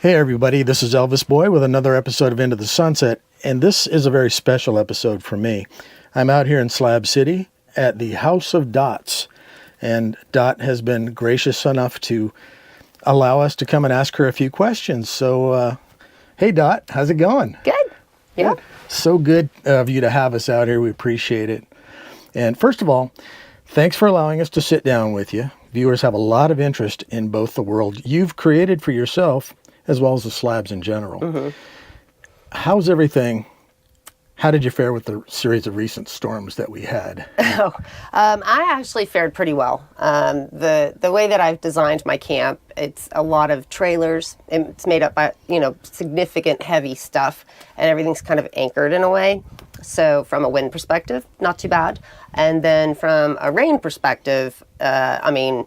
Hey everybody, this is Elvis Boy with another episode of Into the Sunset, and this is a very special episode for me. I'm out here in Slab City at the House of Dots, and Dot has been gracious enough to allow us to come and ask her a few questions. So, hey Dot, how's it going? Good. Yeah. So good of you to have us out here. We appreciate it. And first of all, thanks for allowing us to sit down with you. Viewers have a lot of interest in both the world you've created for yourself as well as the slabs in general. Mm-hmm. How's everything? How did you fare with the series of recent storms that we had? I actually fared pretty well. The way that I've designed my camp, it's a lot of trailers. It's made up by, significant heavy stuff, and everything's kind of anchored in a way. So from a wind perspective, not too bad. And then from a rain perspective, I'm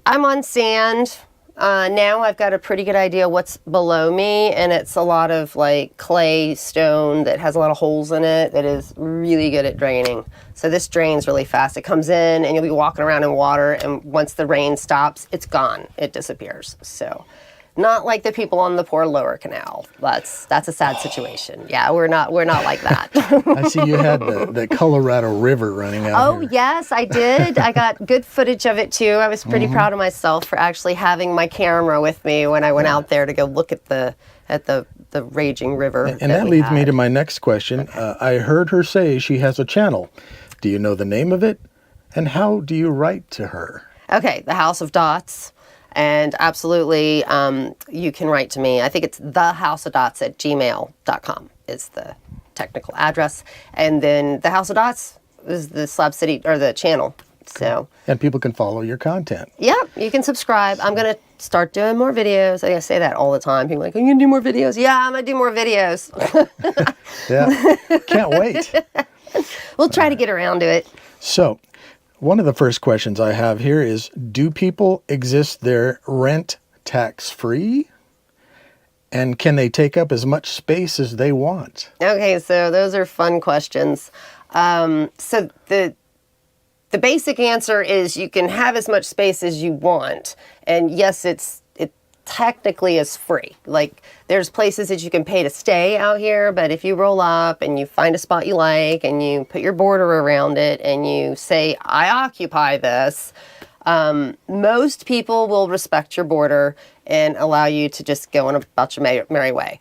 on sand. Now I've got a pretty good idea what's below me, and it's a lot of like clay stone that has a lot of holes in it that is really good at draining. So this drains really fast. It comes in and you'll be walking around in water, and once the rain stops, it's gone. It disappears. So not like the people on the poor lower canal. That's a sad situation. Yeah, we're not like that. I see you had the Colorado River running out here. Yes, I did. I got good footage of it too. I was pretty proud of myself for actually having my camera with me when I went out there to go look at the raging river. And that leads me to my next question. I heard her say she has a channel. Do you know the name of it? And how do you write to her? Okay, the House of Dots. And absolutely, you can write to me. I think it's thehouseofdots@gmail.com is the technical address. And then the House of Dots is the Slab City, or the channel. So. And people can follow your content. Yeah, you can subscribe. I'm going to start doing more videos. I say that all the time. People are like, are you going to do more videos? Yeah, I'm going to do more videos. Yeah, can't wait. We'll try to get around to it. So, one of the first questions I have here is, do people exist there rent tax-free? And can they take up as much space as they want? Okay, so those are fun questions. So the basic answer is you can have as much space as you want. And yes, it technically is free. Like, there's places that you can pay to stay out here, but if you roll up and you find a spot you like and you put your border around it and you say, I occupy this, most people will respect your border and allow you to just go on about your merry way.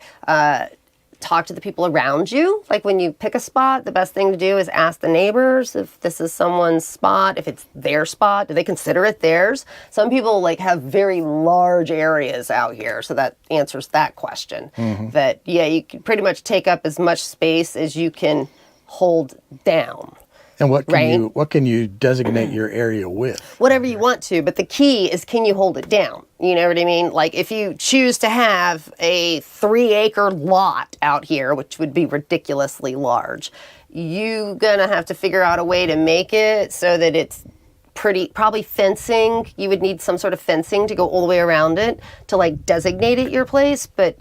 Talk to the people around you. Like, when you pick a spot, the best thing to do is ask the neighbors if this is someone's spot, if it's their spot, do they consider it theirs? Some people have very large areas out here, so that answers that question. Mm-hmm. That, yeah, you can pretty much take up as much space as you can hold down. And what can you designate your area with? Whatever you want to, but the key is, can you hold it down? You know what I mean? Like, if you choose to have a 3-acre lot out here, which would be ridiculously large, you're gonna have to figure out a way to make it so that it's probably fencing. You would need some sort of fencing to go all the way around it to designate it your place. But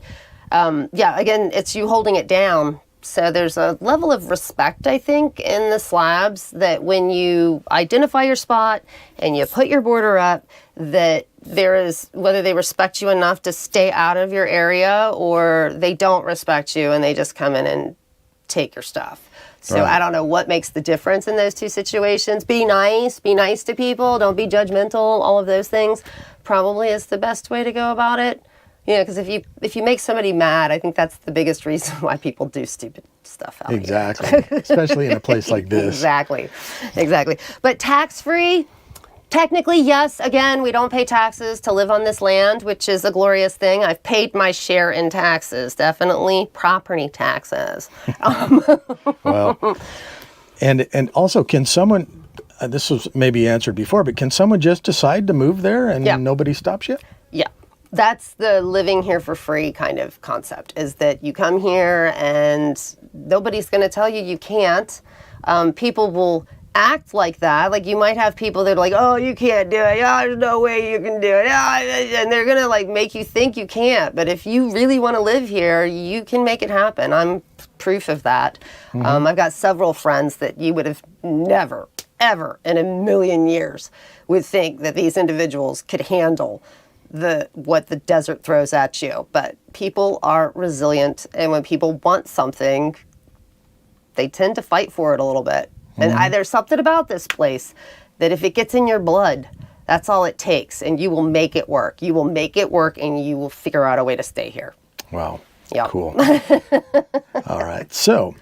yeah, again, it's you holding it down. So there's a level of respect, I think, in the slabs, that when you identify your spot and you put your border up, that there is, whether they respect you enough to stay out of your area or they don't respect you and they just come in and take your stuff. So right. I don't know what makes the difference in those two situations. Be nice to people, don't be judgmental, all of those things probably is the best way to go about it. Because if you make somebody mad, I think that's the biggest reason why people do stupid stuff out here. Especially in a place like this. Exactly. But tax-free, technically, yes. Again, we don't pay taxes to live on this land, which is a glorious thing. I've paid my share in taxes, definitely property taxes. Well, and also, can someone, this was maybe answered before, but can someone just decide to move there and nobody stops you? Yeah. That's the living here for free kind of concept, is that you come here and nobody's going to tell you you can't. People will act like that. Like, you might have people that are like, oh, you can't do it. Oh, there's no way you can do it. And they're going to make you think you can't. But if you really want to live here, you can make it happen. I'm proof of that. Mm-hmm. I've got several friends that you would have never, ever in a million years would think that these individuals could handle what the desert throws at you. But people are resilient, and when people want something, they tend to fight for it a little bit. And there's something about this place that if it gets in your blood, that's all it takes, and you will make it work. You will make it work, and you will figure out a way to stay here. Wow. Yep. Cool. All right. So,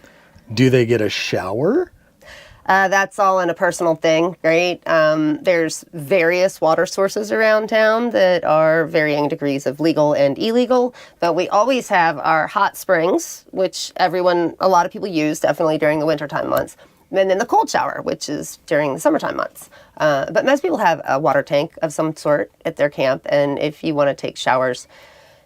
do they get a shower? That's all in a personal thing, right? There's various water sources around town that are varying degrees of legal and illegal, but we always have our hot springs, which a lot of people use definitely during the wintertime months, and then the cold shower, which is during the summertime months. But most people have a water tank of some sort at their camp, and if you want to take showers,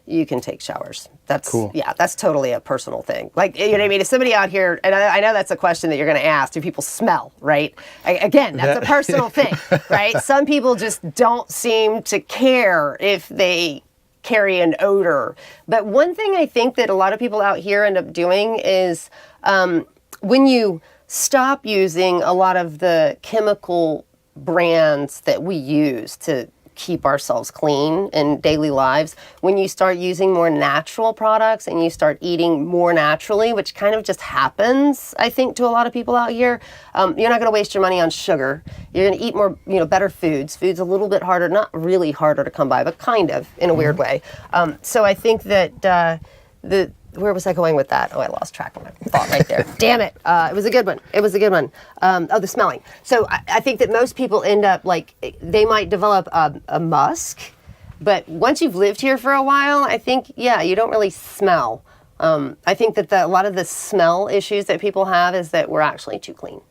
you can take showers. That's cool. Yeah, that's totally a personal thing. Like, you know what I mean? If somebody out here, and I know that's a question that you're going to ask, do people smell, right? Again, that's a personal thing, right? Some people just don't seem to care if they carry an odor. But one thing I think that a lot of people out here end up doing is when you stop using a lot of the chemical brands that we use to keep ourselves clean in daily lives, when you start using more natural products and you start eating more naturally, which kind of just happens, I think, to a lot of people out here, you're not going to waste your money on sugar. You're going to eat more, better foods. Food's a little bit harder, not really harder to come by, but kind of in a weird way. So I think that where was I going with that? Oh, I lost track of my thought right there. Damn it. It was a good one. The smelling. So I think that most people end up they might develop a musk, but once you've lived here for a while, I think, you don't really smell. I think that a lot of the smell issues that people have is that we're actually too clean.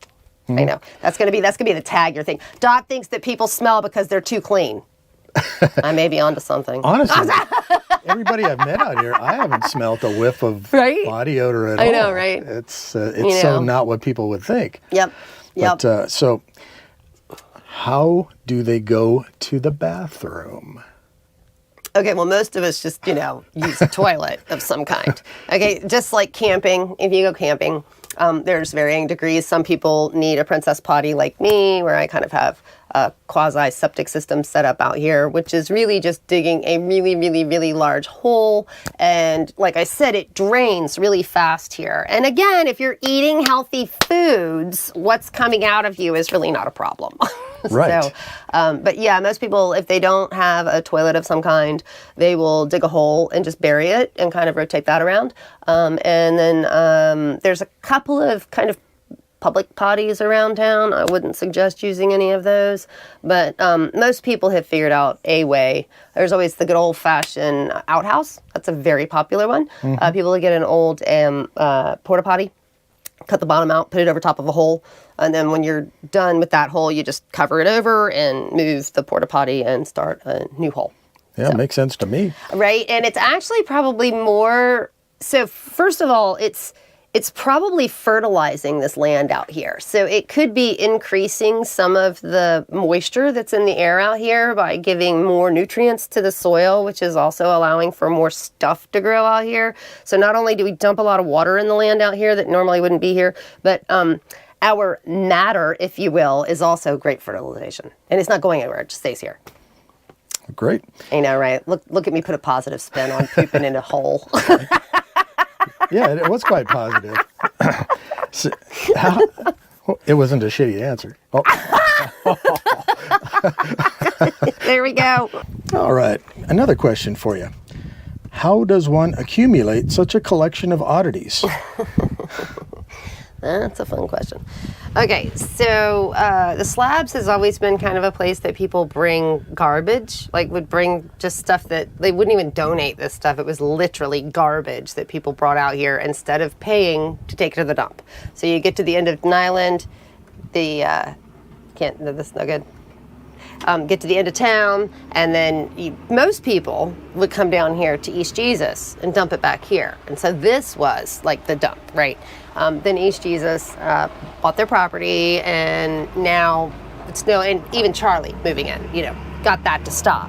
I know. That's gonna be the tag you're thinking. Dot thinks that people smell because they're too clean. I may be onto something. Honestly, everybody I've met out here, I haven't smelt a whiff of body odor at all. I know, right? It's so not what people would think. Yep. But, so how do they go to the bathroom? Okay, well, most of us just, use a toilet of some kind. Okay, just like camping, if you go camping, there's varying degrees. Some people need a princess potty like me, where I kind of have a quasi-septic system set up out here, which is really just digging a really, really, really large hole. And like I said, it drains really fast here. And again, if you're eating healthy foods, what's coming out of you is really not a problem. Right. So, but yeah, most people, if they don't have a toilet of some kind, they will dig a hole and just bury it and kind of rotate that around. And then there's a couple of kind of public potties around town. I wouldn't suggest using any of those, but most people have figured out a way. There's always the good old-fashioned outhouse. That's a very popular one. People will get an old porta potty, cut the bottom out, put it over top of a hole, and then when you're done with that hole, you just cover it over and move the porta potty and start a new hole. Yeah, so, makes sense to me. Right, and it's actually probably more, so first of all, it's probably fertilizing this land out here. So it could be increasing some of the moisture that's in the air out here by giving more nutrients to the soil, which is also allowing for more stuff to grow out here. So not only do we dump a lot of water in the land out here that normally wouldn't be here, but our matter, if you will, is also great fertilization. And it's not going anywhere, it just stays here. Great. I know, right? Look at me put a positive spin on pooping in a hole. Yeah, it was quite positive. So, it wasn't a shitty answer. Oh. There we go. All right. Another question for you. How does one accumulate such a collection of oddities? That's a fun question. Okay, so the Slabs has always been kind of a place that people bring garbage, would bring just stuff that they wouldn't even donate this stuff. It was literally garbage that people brought out here instead of paying to take it to the dump. So you get to the end of an island, this is no good. Get to the end of town, and then most people would come down here to East Jesus and dump it back here. And so this was like the dump, right? Then East Jesus bought their property, and now it's and even Charlie moving in, got that to stop.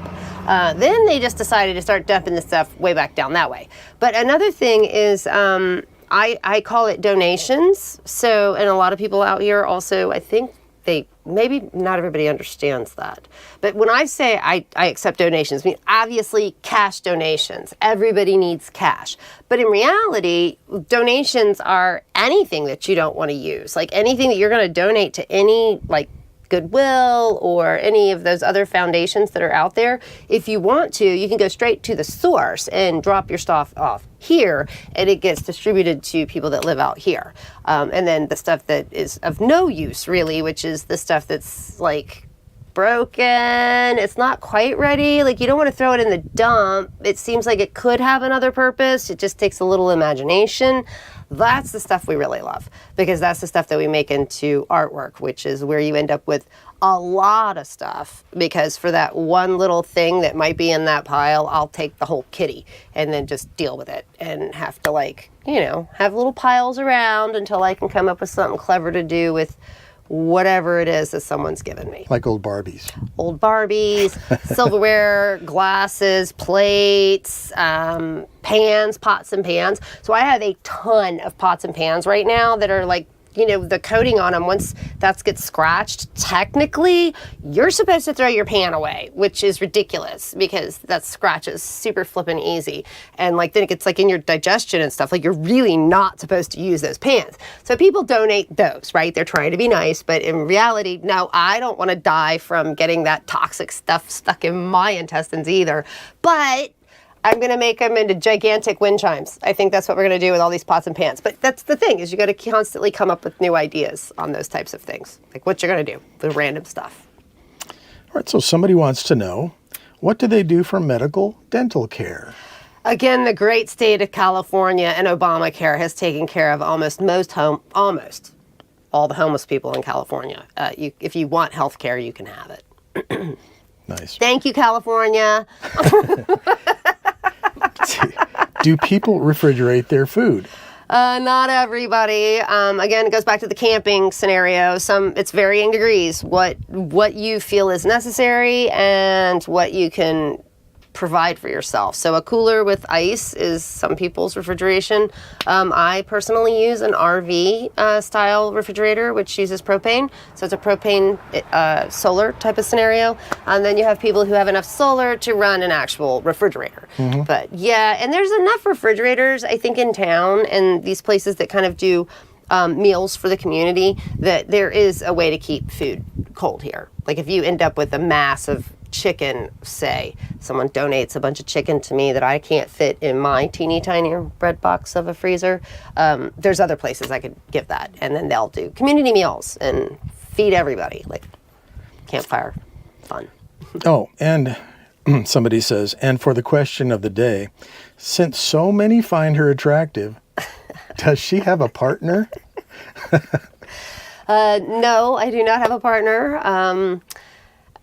Then they just decided to start dumping the stuff way back down that way. But another thing is, I call it donations. So, and a lot of people out here also, I think, they maybe not everybody understands that. But when I say I accept donations, I mean, obviously cash donations. Everybody needs cash. But in reality, donations are anything that you don't want to use. Like anything that you're going to donate to any like Goodwill or any of those other foundations that are out there, if you want to, you can go straight to the source and drop your stuff off here, and it gets distributed to people that live out here. And then the stuff that is of no use, really, which is the stuff that's like broken, it's not quite ready, like you don't want to throw it in the dump. It seems like it could have another purpose. It just takes a little imagination. That's the stuff we really love, because that's the stuff that we make into artwork, which is where you end up with a lot of stuff, because for that one little thing that might be in that pile, I'll take the whole kitty and then just deal with it and have to, like, you know, have little piles around until I can come up with something clever to do with whatever it is that someone's given me. Like old Barbies. Old Barbies, silverware, glasses, plates, pans, pots and pans. So I have a ton of pots and pans right now that are like, you know, the coating on them, once that gets scratched, technically, you're supposed to throw your pan away, which is ridiculous because that scratch is super flippin' easy. And like then it gets like in your digestion and stuff, like you're really not supposed to use those pans. So people donate those, right? They're trying to be nice, but in reality, no, I don't want to die from getting that toxic stuff stuck in my intestines either. But I'm going to make them into gigantic wind chimes. I think that's what we're going to do with all these pots and pans. But that's the thing, is you got to constantly come up with new ideas on those types of things. Like what you're going to do, the random stuff. All right, so somebody wants to know, what do they do for medical dental care? Again, the great state of California and Obamacare has taken care of almost all the homeless people in California. If you want health care, you can have it. Nice. Thank you, California. Do people refrigerate their food? Not everybody. Again, it goes back to the camping scenario. It's varying degrees. What you feel is necessary and what you can provide for yourself. So a cooler with ice is some people's refrigeration. I personally use an RV style refrigerator, which uses propane. So it's a propane solar type of scenario. And then you have people who have enough solar to run an actual refrigerator. Mm-hmm. But yeah, and there's enough refrigerators, I think, in town and these places that kind of do meals for the community, that there is a way to keep food cold here. Like if you end up with a mass of chicken, say someone donates a bunch of chicken to me that I can't fit in my teeny tiny bread box of a freezer, there's other places I could give that, and then they'll do community meals and feed everybody, like campfire fun. Oh, and somebody says, and for the question of the day, since so many find her attractive, does she have a partner? No, I do not have a partner.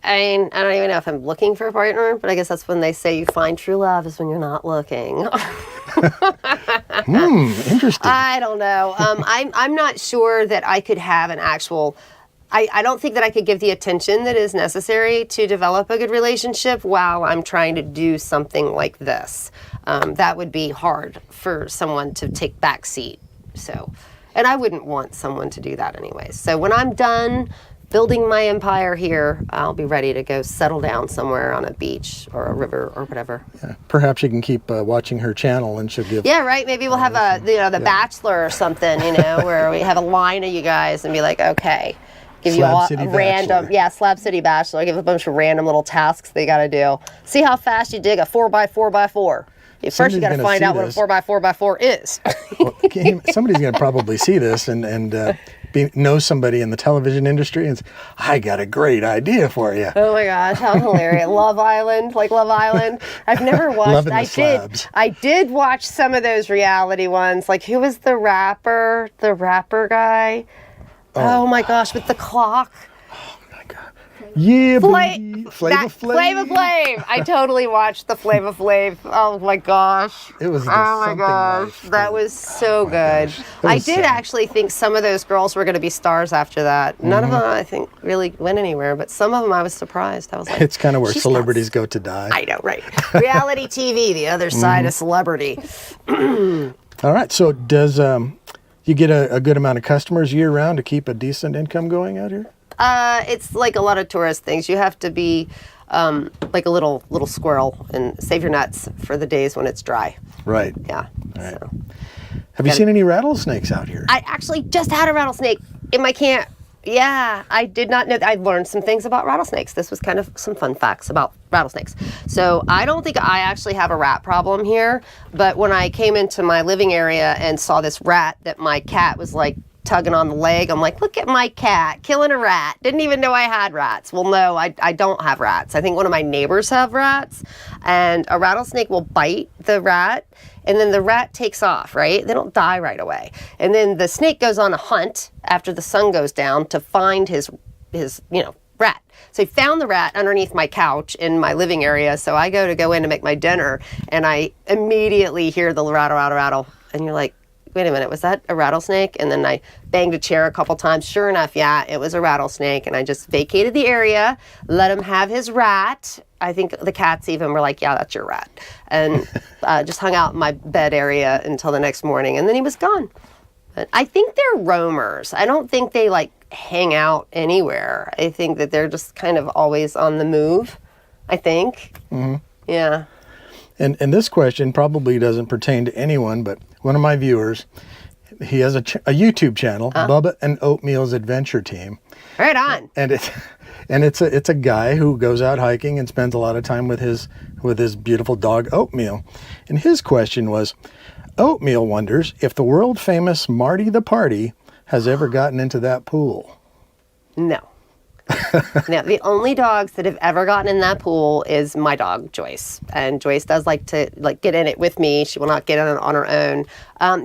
I don't even know if I'm looking for a partner, but I guess that's when they say you find true love, is when you're not looking. Interesting. I don't know. I'm not sure that I could have an actual... I don't think that I could give the attention that is necessary to develop a good relationship while I'm trying to do something like this. That would be hard for someone to take backseat. So, and I wouldn't want someone to do that anyway. So when I'm done building my empire here, I'll be ready to go settle down somewhere on a beach or a river or whatever. Yeah. Perhaps you can keep watching her channel and she'll give... Yeah, right. Maybe we'll have The Bachelor or something, where we have a line of you guys and be like, okay, give you all a random... Yeah, Slab City Bachelor. Give a bunch of random little tasks they got to do. See how fast you dig a 4x4x4. First, you got to find out what a 4x4x4 is. Well, somebody's going to probably see this and know somebody in the television industry and say, I got a great idea for you. Oh my gosh, how hilarious. Love Island, like Love Island. I've never watched... I did watch some of those reality ones. Like, who was the rapper guy? Oh my gosh, with the clock. Yeah, Flava Flav. Flav. I totally watched the Flava Flav. Oh my gosh. It was that was so good. I did actually think some of those girls were going to be stars after that. None of them, I think, really went anywhere, but some of them I was surprised. I was like, it's kind of where celebrities go to die. I know, right? Reality TV, the other side of celebrity. All right, so does you get a good amount of customers year round to keep a decent income going out here? It's like a lot of tourist things. You have to be like a little squirrel and save your nuts for the days when it's dry. Right. Yeah. Right. So. Have you seen any rattlesnakes out here? I actually just had a rattlesnake in my camp. Yeah, I did not know. I learned some things about rattlesnakes. This was kind of some fun facts about rattlesnakes. So I don't think I actually have a rat problem here, but when I came into my living area and saw this rat that my cat was like tugging on the leg, I'm like, look at my cat killing a rat. Didn't even know I had rats. Well, no, I don't have rats. I think one of my neighbors have rats, and a rattlesnake will bite the rat, and then the rat takes off, right? They don't die right away. And then the snake goes on a hunt after the sun goes down to find his rat. So he found the rat underneath my couch in my living area. So I go in to make my dinner, and I immediately hear the rattle, rattle, rattle. And you're like, wait a minute, was that a rattlesnake? And then I banged a chair a couple times. Sure enough, yeah, it was a rattlesnake. And I just vacated the area, let him have his rat. I think the cats even were like, yeah, that's your rat. And just hung out in my bed area until the next morning. And then he was gone. But I think they're roamers. I don't think they like hang out anywhere. I think that they're just kind of always on the move, I think. Mm-hmm. Yeah. And this question probably doesn't pertain to anyone, but one of my viewers, he has a YouTube channel, Bubba and Oatmeal's Adventure Team. Right on. And it's a guy who goes out hiking and spends a lot of time with his beautiful dog Oatmeal. And his question was, Oatmeal wonders if the world famous Marty the Party has ever gotten into that pool. No. Now, the only dogs that have ever gotten in that pool is my dog, Joyce. And Joyce does like to get in it with me. She will not get in it on her own.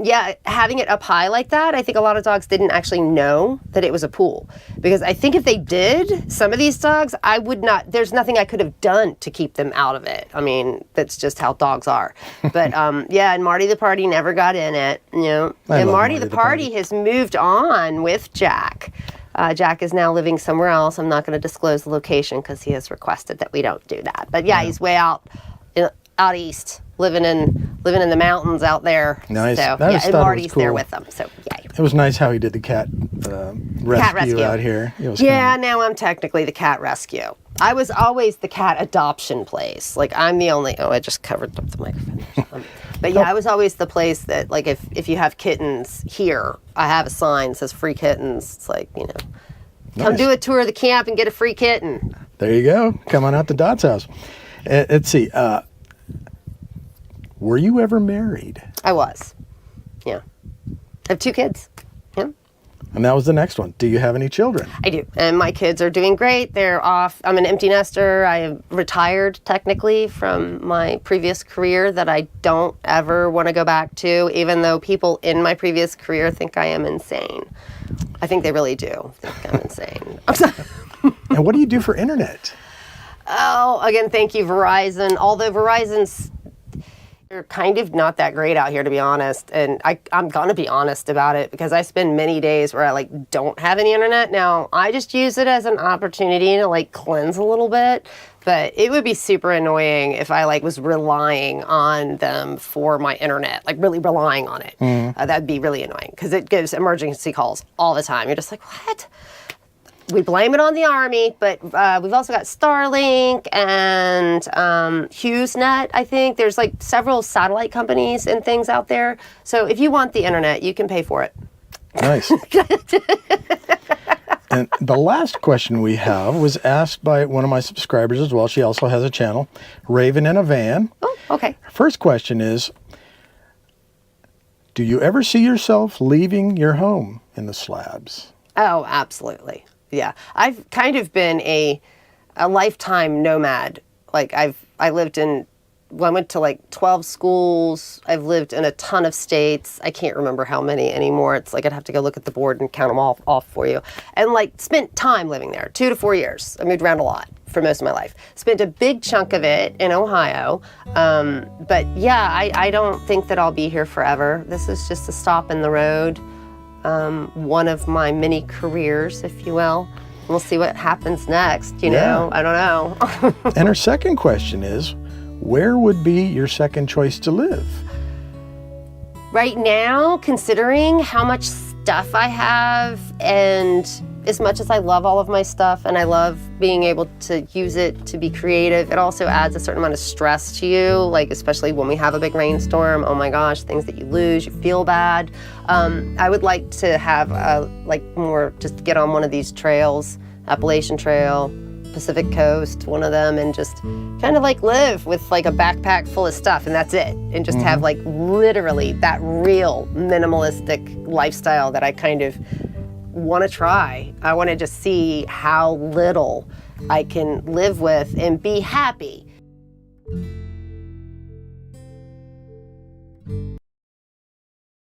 Yeah, having it up high like that, I think a lot of dogs didn't actually know that it was a pool. Because I think if they did, some of these dogs, there's nothing I could have done to keep them out of it. I mean, that's just how dogs are. But yeah, and Marty the Party never got in it. And Marty the Party has moved on with Jack. Jack is now living somewhere else. I'm not going to disclose the location because he has requested that we don't do that. But yeah, he's way out east, living in the mountains out there. Nice. So, yeah, and Marty's there with them. So yeah. It was nice how he did the cat rescue out here. Now I'm technically the cat rescue. I was always the cat adoption place. Like I'm the only. Oh, I just covered up the microphone. But yeah, I was always the place that, like, if you have kittens here, I have a sign that says free kittens. It's like, come do a tour of the camp and get a free kitten. There you go. Come on out to Dot's house. Let's see. Were you ever married? I was. Yeah. I have 2 kids. Yeah. And that was the next one. Do you have any children? I do. And my kids are doing great. They're off. I'm an empty nester. I have retired technically from my previous career that I don't ever want to go back to, even though people in my previous career think I am insane. I think they really do think I'm insane. I'm sorry. And what do you do for internet? Oh, again, thank you, Verizon. Although Verizon's they're kind of not that great out here, to be honest. And I'm going to be honest about it because I spend many days where I don't have any internet. Now, I just use it as an opportunity to cleanse a little bit. But it would be super annoying if I was relying on them for my internet, really relying on it. That'd be really annoying because it gives emergency calls all the time. You're just like, what? We blame it on the Army, but we've also got Starlink and HughesNet, I think. There's several satellite companies and things out there. So if you want the internet, you can pay for it. Nice. And the last question we have was asked by one of my subscribers as well. She also has a channel, Raven in a Van. Oh, okay. First question is, do you ever see yourself leaving your home in the Slabs? Oh, absolutely. Yeah, I've kind of been a lifetime nomad. I went to 12 schools. I've lived in a ton of states. I can't remember how many anymore. It's I'd have to go look at the board and count them all off for you. And spent time living there, 2 to 4 years. I moved around a lot for most of my life. Spent a big chunk of it in Ohio. But yeah, I don't think that I'll be here forever. This is just a stop in the road. One of my many careers, if you will. We'll see what happens next, you know? I don't know. And her second question is, where would be your second choice to live? Right now, considering how much stuff I have and as much as I love all of my stuff and I love being able to use it to be creative, it also adds a certain amount of stress to you, like especially when we have a big rainstorm. Oh my gosh, things that you lose, you feel bad. I would like to have more, just get on one of these trails, Appalachian Trail, Pacific Coast, one of them, and just kind of like live with like a backpack full of stuff and that's it. And just have like literally that real minimalistic lifestyle that I kind of want to try. I want to just see how little I can live with and be happy.